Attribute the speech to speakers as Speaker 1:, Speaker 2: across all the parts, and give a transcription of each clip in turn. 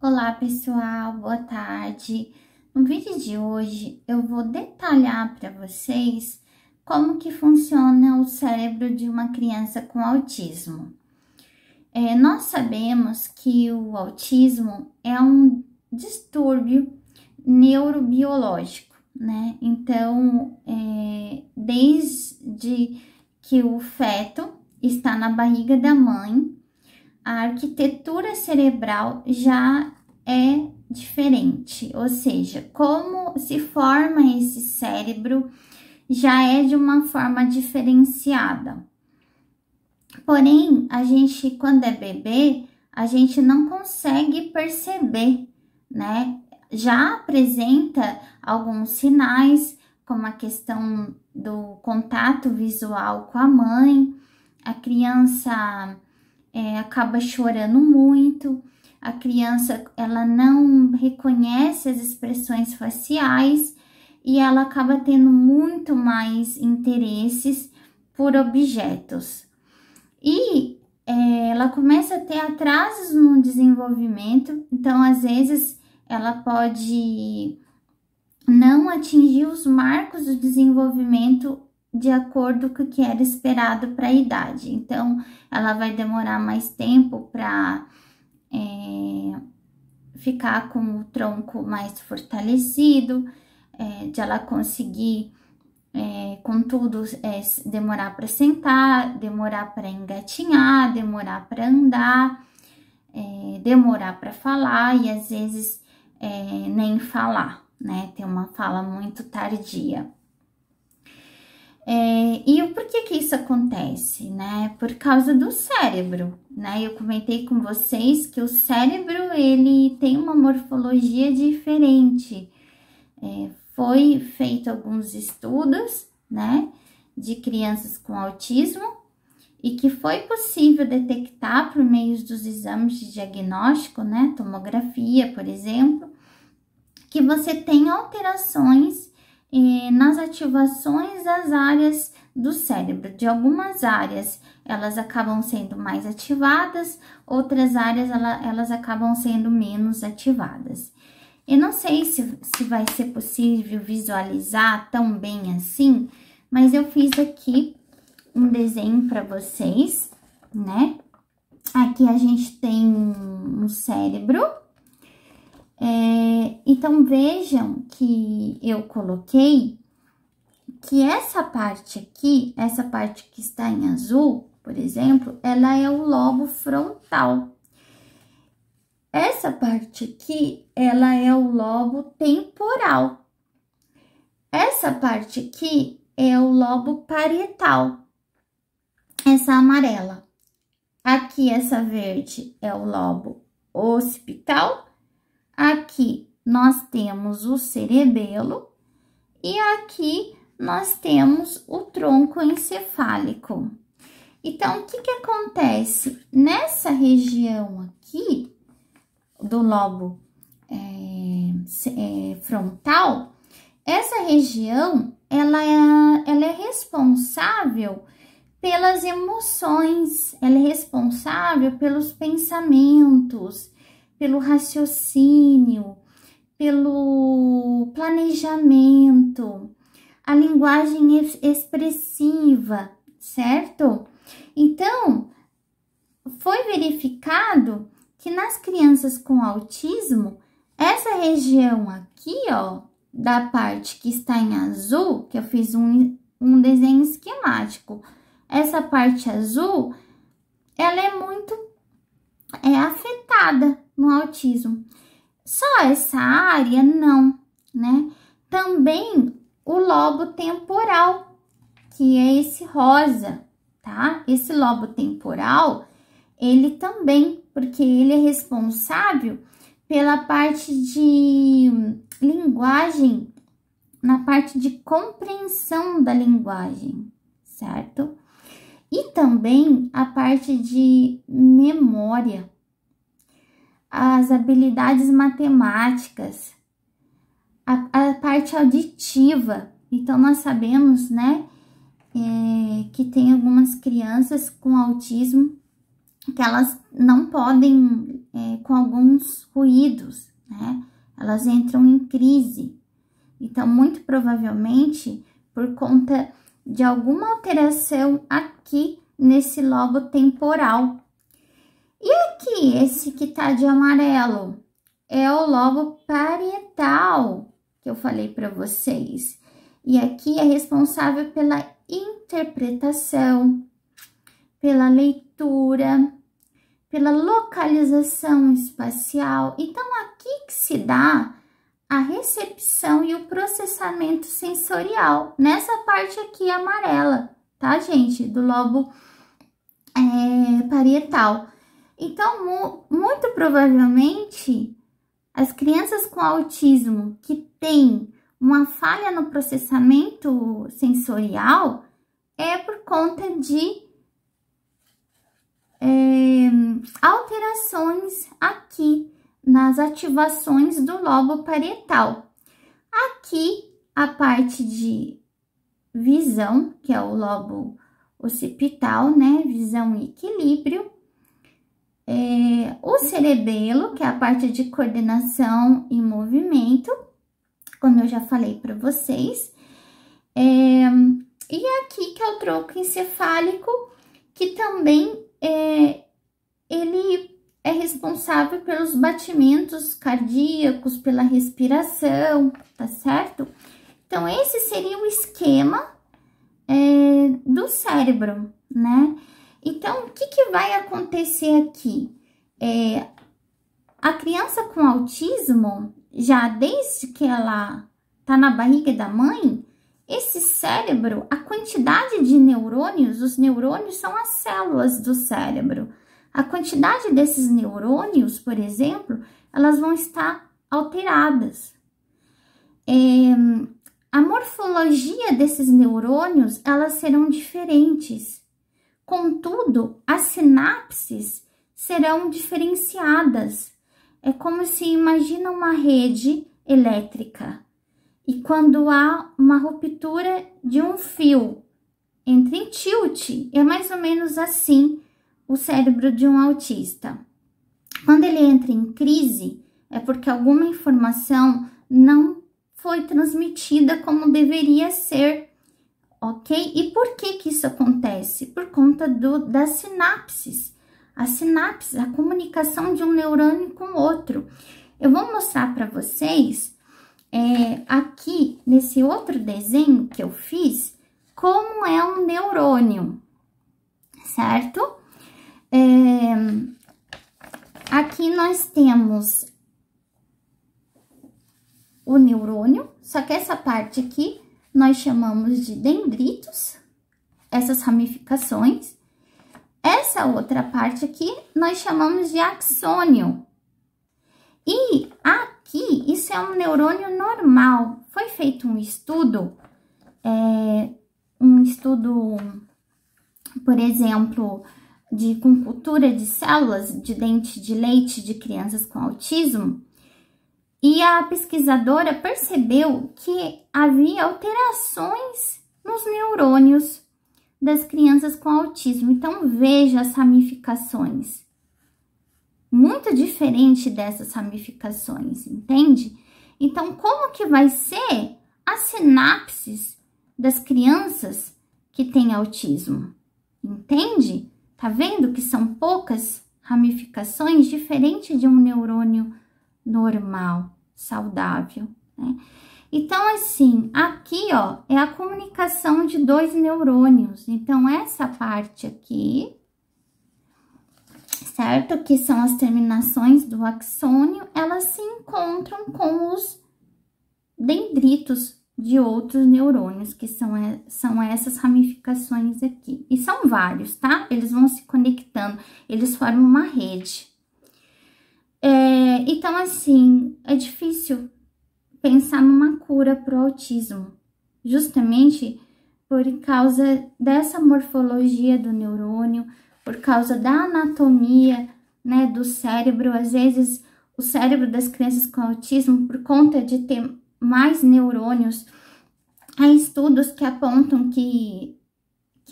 Speaker 1: Olá pessoal, boa tarde. No vídeo de hoje eu vou detalhar para vocês como que funciona o cérebro de uma criança com autismo. Nós sabemos que o autismo é um distúrbio neurobiológico, né? Então, desde que o feto está na barriga da mãe, a arquitetura cerebral já é diferente, ou seja, como se forma esse cérebro já é de uma forma diferenciada. Porém, a gente, quando é bebê, a gente não consegue perceber, né? Já apresenta alguns sinais, como a questão do contato visual com a mãe, a criança acaba chorando muito, a criança ela não reconhece as expressões faciais e ela acaba tendo muito mais interesses por objetos. E ela começa a ter atrasos no desenvolvimento, então às vezes ela pode não atingir os marcos do desenvolvimento de acordo com o que era esperado para a idade. Então, ela vai demorar mais tempo para ficar com o tronco mais fortalecido, de ela conseguir, contudo, demorar para sentar, demorar para engatinhar, demorar para andar, demorar para falar e às vezes nem falar, né? Ter uma fala muito tardia. E o porquê que isso acontece, né? Por causa do cérebro, né? Eu comentei com vocês que o cérebro, ele tem uma morfologia diferente. Foi feito alguns estudos, né? De crianças com autismo e que foi possível detectar por meio dos exames de diagnóstico, né? Tomografia, por exemplo, que você tem alterações nas ativações das áreas do cérebro. De algumas áreas, elas acabam sendo mais ativadas, outras áreas, elas acabam sendo menos ativadas. Eu não sei se vai ser possível visualizar tão bem assim, mas eu fiz aqui um desenho para vocês, né? Aqui a gente tem um cérebro. Então, vejam que eu coloquei que essa parte aqui, essa parte que está em azul, por exemplo, ela é o lobo frontal. Essa parte aqui, ela é o lobo temporal. Essa parte aqui é o lobo parietal, essa amarela. Aqui, essa verde é o lobo occipital. Aqui nós temos o cerebelo e aqui nós temos o tronco encefálico. Então, o que acontece? Nessa região aqui do lobo frontal, essa região ela é responsável pelas emoções, ela é responsável pelos pensamentos, pelo raciocínio, pelo planejamento, a linguagem expressiva, certo? Então, foi verificado que nas crianças com autismo, essa região aqui, ó, da parte que está em azul, que eu fiz um desenho esquemático, essa parte azul, ela é muito afetada no autismo. Só essa área não, né? Também o lobo temporal, que é esse rosa, tá? Esse lobo temporal, ele também, porque ele é responsável pela parte de linguagem, na parte de compreensão da linguagem, certo? E também a parte de memória, as habilidades matemáticas, a parte auditiva. Então, nós sabemos, né, que tem algumas crianças com autismo que elas não podem com alguns ruídos, né? Elas entram em crise. Então, muito provavelmente, por conta de alguma alteração aqui nesse lobo temporal. E aqui, esse que tá de amarelo, é o lobo parietal, que eu falei para vocês. E aqui é responsável pela interpretação, pela leitura, pela localização espacial. Então, aqui que se dá a recepção e o processamento sensorial, nessa parte aqui amarela, tá, gente? Do lobo parietal. Então, muito provavelmente, as crianças com autismo que têm uma falha no processamento sensorial é por conta de alterações aqui nas ativações do lobo parietal. Aqui, a parte de visão, que é o lobo occipital, né? Visão e equilíbrio. O cerebelo, que é a parte de coordenação e movimento, como eu já falei para vocês. E aqui, que é o tronco encefálico, que também ele é responsável pelos batimentos cardíacos, pela respiração, tá certo? Então, esse seria o esquema do cérebro, né? Então, o que vai acontecer aqui? A criança com autismo, já desde que ela tá na barriga da mãe, esse cérebro, a quantidade de neurônios, os neurônios são as células do cérebro. A quantidade desses neurônios, por exemplo, elas vão estar alteradas. A morfologia desses neurônios, elas serão diferentes. Contudo, as sinapses serão diferenciadas. É como se imagina uma rede elétrica. E quando há uma ruptura de um fio, entra em tilt. É mais ou menos assim o cérebro de um autista. Quando ele entra em crise, é porque alguma informação não foi transmitida como deveria ser, ok? E por que isso acontece? Por conta das sinapses. As sinapses, a comunicação de um neurônio com outro. Eu vou mostrar para vocês, aqui, nesse outro desenho que eu fiz, como é um neurônio, certo? Aqui nós temos o neurônio, só que essa parte aqui nós chamamos de dendritos, essas ramificações. Essa outra parte aqui nós chamamos de axônio. E aqui, isso é um neurônio normal. Foi feito um estudo, por exemplo, com cultura de células de dente de leite de crianças com autismo. E a pesquisadora percebeu que havia alterações nos neurônios das crianças com autismo. Então, veja as ramificações. Muito diferente dessas ramificações, entende? Então, como que vai ser as sinapses das crianças que têm autismo? Entende? Tá vendo que são poucas ramificações, diferente de um neurônio normal, saudável, né? Então, assim, aqui, ó, é a comunicação de dois neurônios. Então, essa parte aqui, certo? Que são as terminações do axônio, elas se encontram com os dendritos de outros neurônios, que são essas ramificações aqui. E são vários, tá? Eles vão se conectando, eles formam uma rede. Então, assim, é difícil pensar numa cura para o autismo, justamente por causa dessa morfologia do neurônio, por causa da anatomia, né, do cérebro. Às vezes, o cérebro das crianças com autismo, por conta de ter mais neurônios, há estudos que apontam que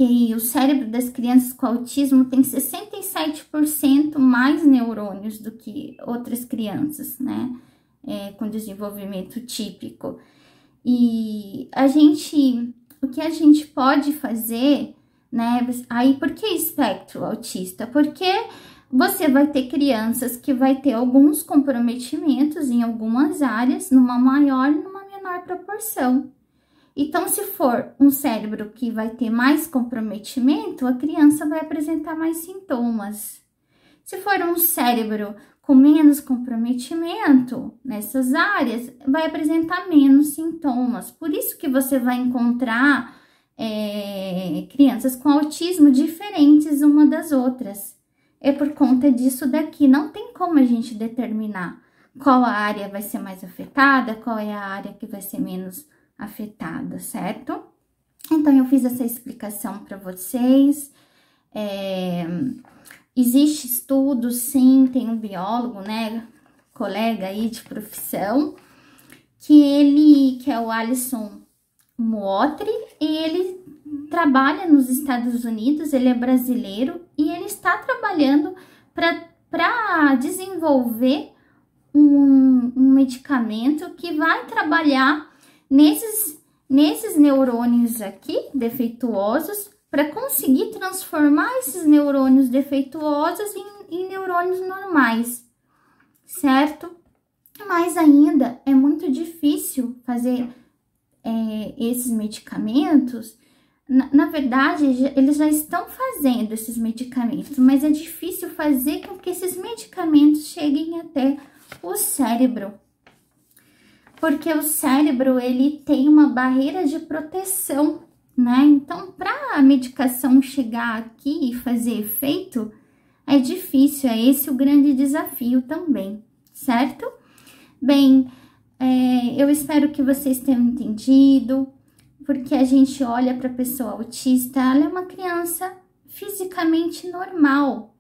Speaker 1: que o cérebro das crianças com autismo tem 67% mais neurônios do que outras crianças, né? Com desenvolvimento típico. E o que a gente pode fazer, né? Aí, por que espectro autista? Porque você vai ter crianças que vai ter alguns comprometimentos em algumas áreas, numa maior e numa menor proporção. Então, se for um cérebro que vai ter mais comprometimento, a criança vai apresentar mais sintomas. Se for um cérebro com menos comprometimento nessas áreas, vai apresentar menos sintomas. Por isso que você vai encontrar crianças com autismo diferentes uma das outras. É por conta disso daqui. Não tem como a gente determinar qual a área vai ser mais afetada, qual é a área que vai ser menos afetada, certo? Então, eu fiz essa explicação para vocês. Existe estudo, sim, tem um biólogo, né, colega aí de profissão, que é o Alisson Mootri, e ele trabalha nos Estados Unidos, ele é brasileiro, e ele está trabalhando para desenvolver um medicamento que vai trabalhar nesses neurônios aqui, defeituosos, para conseguir transformar esses neurônios defeituosos em neurônios normais, certo? Mas ainda é muito difícil fazer esses medicamentos. Na verdade, eles já estão fazendo esses medicamentos, mas é difícil fazer com que esses medicamentos cheguem até o cérebro. Porque o cérebro, ele tem uma barreira de proteção, né? Então, para a medicação chegar aqui e fazer efeito, é difícil, é esse o grande desafio também, certo? Bem, eu espero que vocês tenham entendido, porque a gente olha para a pessoa autista, ela é uma criança fisicamente normal,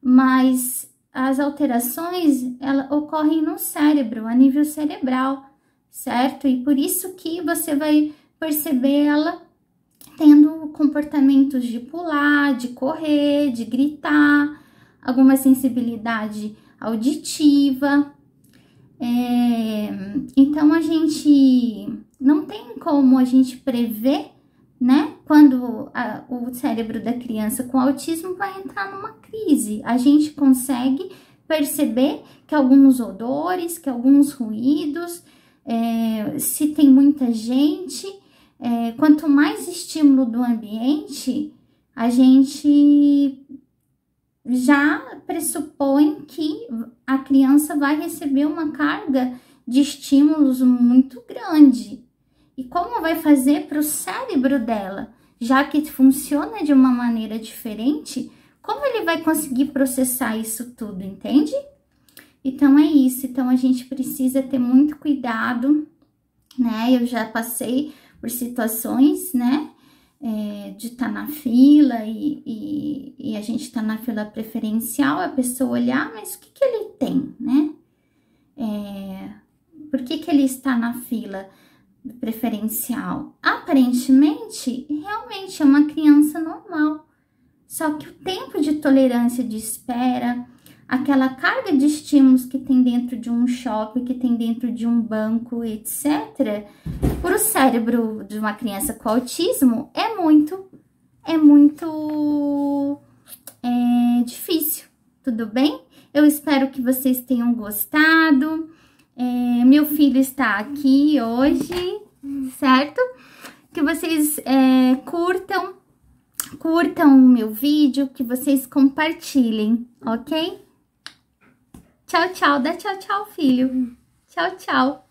Speaker 1: mas as alterações, ocorrem no cérebro, a nível cerebral, certo? E por isso que você vai perceber ela tendo comportamentos de pular, de correr, de gritar, alguma sensibilidade auditiva. Então, a gente não tem como a gente prever, né, quando o cérebro da criança com autismo vai entrar numa crise. A gente consegue perceber que alguns odores, que alguns ruídos, se tem muita gente, quanto mais estímulo do ambiente, a gente já pressupõe que a criança vai receber uma carga de estímulos muito grande. E como vai fazer para o cérebro dela, já que funciona de uma maneira diferente, como ele vai conseguir processar isso tudo, entende? Então, é isso. Então, a gente precisa ter muito cuidado, né? Eu já passei por situações, né? De estar na fila e a gente tá na fila preferencial, a pessoa olhar, mas o que que ele tem, né? Por que ele está na fila preferencial? Aparentemente, realmente é uma criança normal, só que o tempo de tolerância de espera, aquela carga de estímulos que tem dentro de um shopping, que tem dentro de um banco, etc., para o cérebro de uma criança com autismo é muito difícil, tudo bem? Eu espero que vocês tenham gostado. Meu filho está aqui hoje, certo? Que vocês curtam o meu vídeo, que vocês compartilhem, ok? Tchau, tchau. Dá tchau, tchau, filho. Tchau, tchau.